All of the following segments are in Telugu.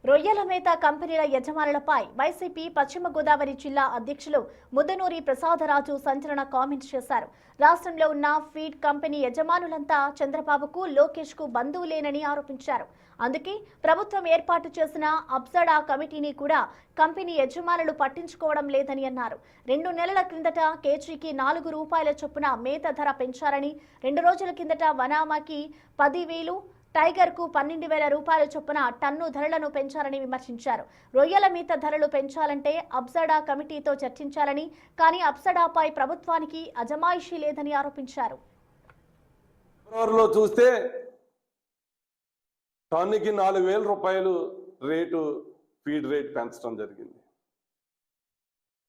రొయ్యల మేత కంపెనీల యజమానులపై వైసీపీ పశ్చిమ గోదావరి జిల్లా అధ్యక్షులు ముద్దనూరి ప్రసాదరాజు సంచలన కామెంట్స్ చేశారు. రాష్ట్రంలో ఉన్న ఫీడ్ కంపెనీ యజమానులంతా చంద్రబాబుకు, లోకేష్ కు బంధువులేనని ఆరోపించారు. అందుకే ప్రభుత్వం ఏర్పాటు చేసిన అప్సడా కమిటీని కూడా కంపెనీ యజమానులు పట్టించుకోవడం లేదని అన్నారు. 2 నెలల కిందట కేజీకి 4 రూపాయల చొప్పున మేత ధర పెంచారని, 2 రోజుల కిందట వనామాకి 10,000, టైగర్ కు 12,000 రూపాయల చొప్పున టన్ను ధరలను పెంచారని విమర్శించారు. రొయ్యల మేత ధరలు పెంచాలంటే అప్సడా కమిటీతో చర్చించాలని, కానీ అప్సడాపై ప్రభుత్వానికి అజమాయిషీ లేదని ఆరోపించారు. చూస్తే టన్నుకి 4,000 రూపాయలు రేటు ఫీడ్ రేట్ పెంచడం జరిగింది.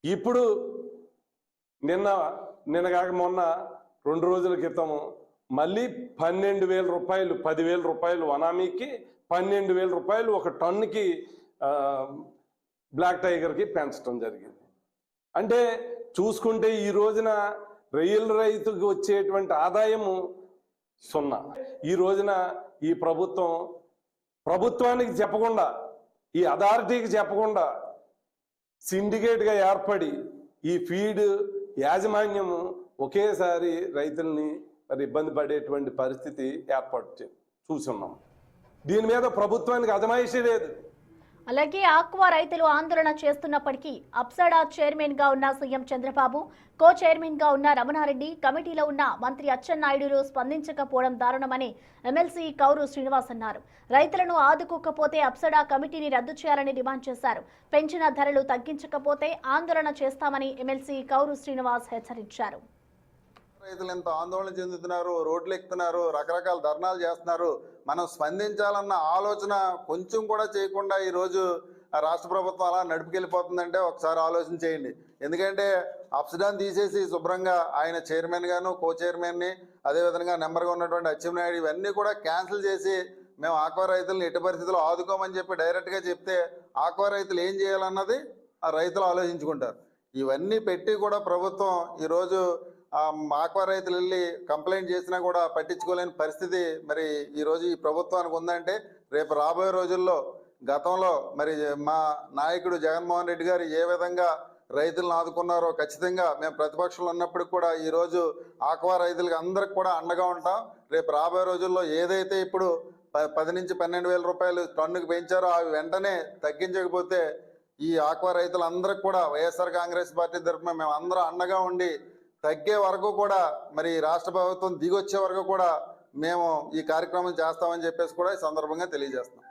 ఇప్పుడు నిన్న కాక మొన్న 2 రోజుల క్రితం మళ్ళీ 12,000 రూపాయలు, 10,000 రూపాయలు వనామీకి, 12,000 రూపాయలు ఒక టన్నుకి బ్లాక్ టైగర్కి పెంచడం జరిగింది. అంటే చూసుకుంటే ఈ రోజున రొయ్యల రైతుకు వచ్చేటువంటి ఆదాయము 0. ఈ రోజున ఈ ప్రభుత్వానికి చెప్పకుండా, ఈ అథారిటీకి చెప్పకుండా సిండికేట్గా ఏర్పడి ఈ ఫీడ్ యాజమాన్యము ఒకేసారి రైతుల్ని మరి ఇబ్బంది పడేటువంటి పరిస్థితి ఏర్పాటు చూస్తున్నాం. దీని మీద ప్రభుత్వానికి అజమాయిషీ లేదు. అలాగే ఆక్వా రైతులు ఆందోళన చేస్తున్నప్పటికీ అప్సడా చైర్మన్ గా ఉన్న సీఎం చంద్రబాబు, కో చైర్మన్ గా ఉన్న రమణారెడ్డి, కమిటీలో ఉన్న మంత్రి అచ్చెన్నాయుడులు స్పందించకపోవడం దారుణమని ఎమ్మెల్సీ కౌరు శ్రీనివాస్ అన్నారు. రైతులను ఆదుకోకపోతే అప్సడా కమిటీని రద్దు చేయాలని డిమాండ్ చేశారు. పెంచిన ధరలు తగ్గించకపోతే ఆందోళన చేస్తామని ఎమ్మెల్సీ కౌరు శ్రీనివాస్ హెచ్చరించారు. రైతులు ఎంత ఆందోళన చెందుతున్నారు, రోడ్లు ఎక్కుతున్నారు, రకరకాల ధర్నాలు చేస్తున్నారు. మనం స్పందించాలన్న ఆలోచన కొంచెం కూడా చేయకుండా ఈరోజు రాష్ట్ర ప్రభుత్వం అలా నడిపికెళ్ళిపోతుందంటే ఒకసారి ఆలోచన చేయండి. ఎందుకంటే అప్సడాన్ తీసేసి శుభ్రంగా ఆయన చైర్మన్ గాను, కో చైర్మన్ని, అదేవిధంగా నెంబర్గా ఉన్నటువంటి అచ్చెన్నాయుడు ఇవన్నీ కూడా క్యాన్సిల్ చేసి మేము ఆక్వా రైతులను ఎట్టి పరిస్థితుల్లో ఆదుకోమని చెప్పి డైరెక్ట్గా చెప్తే ఆక్వా రైతులు ఏం చేయాలన్నది ఆ రైతులు ఆలోచించుకుంటారు. ఇవన్నీ పెట్టి కూడా ప్రభుత్వం ఈరోజు ఆక్వా రైతులు వెళ్ళి కంప్లైంట్ చేసినా కూడా పట్టించుకోలేని పరిస్థితి మరి ఈరోజు ఈ ప్రభుత్వానికి ఉందంటే, రేపు రాబోయే రోజుల్లో గతంలో మరి మా నాయకుడు జగన్మోహన్ రెడ్డి గారు ఏ విధంగా రైతులను ఆదుకున్నారో ఖచ్చితంగా మేము ప్రతిపక్షంలో ఉన్నప్పటికి కూడా ఈరోజు ఆక్వా రైతులకి అందరికి కూడా అండగా ఉంటాం. రేపు రాబోయే రోజుల్లో ఏదైతే ఇప్పుడు 10 నుంచి 12,000 రూపాయలు టన్నుకు పెంచారో అవి వెంటనే తగ్గించకపోతే ఈ ఆక్వా రైతులందరికి కూడా వైఎస్ఆర్ కాంగ్రెస్ పార్టీ తరఫున మేము అందరూ అండగా ఉండి తగ్గే వరకు కూడా మరి రాష్ట్ర ప్రభుత్వం దిగొచ్చే వరకు కూడా మేము ఈ కార్యక్రమం చేస్తామని చెప్పేసి కూడా ఈ సందర్భంగా తెలియజేస్తాం.